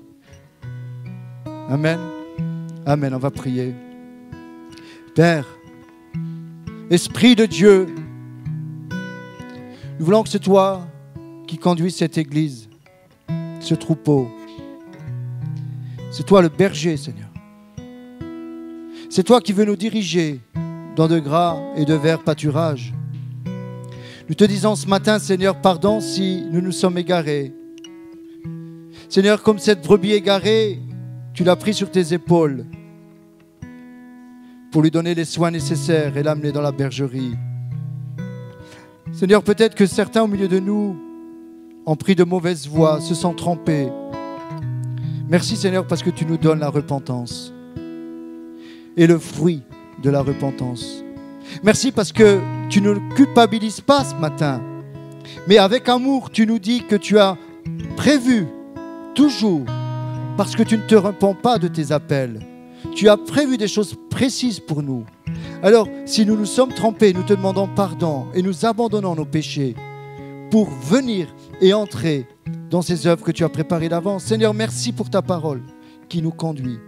Amen. Amen, on va prier. Père, Esprit de Dieu, nous voulons que c'est toi qui conduis cette église, ce troupeau. C'est toi le berger, Seigneur. C'est toi qui veux nous diriger dans de gras et de verts pâturages. Nous te disons ce matin, Seigneur, pardon si nous nous sommes égarés. Seigneur, comme cette brebis égarée, tu l'as pris sur tes épaules pour lui donner les soins nécessaires et l'amener dans la bergerie. Seigneur, peut-être que certains au milieu de nous ont pris de mauvaises voies, se sont trompés. Merci Seigneur parce que tu nous donnes la repentance et le fruit de la repentance. Merci parce que tu ne nous culpabilises pas ce matin, mais avec amour, tu nous dis que tu as prévu toujours, parce que tu ne te repens pas de tes appels. Tu as prévu des choses précises pour nous. Alors, si nous nous sommes trompés, nous te demandons pardon et nous abandonnons nos péchés pour venir et entrer dans ces œuvres que tu as préparées d'avance. Seigneur, merci pour ta parole qui nous conduit,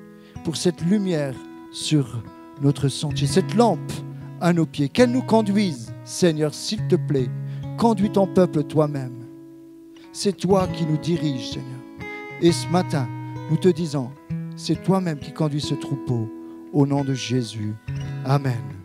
pour cette lumière sur notre sentier, cette lampe à nos pieds. Qu'elle nous conduise, Seigneur, s'il te plaît. Conduis ton peuple toi-même. C'est toi qui nous diriges, Seigneur. Et ce matin, nous te disons, c'est toi-même qui conduis ce troupeau. Au nom de Jésus. Amen.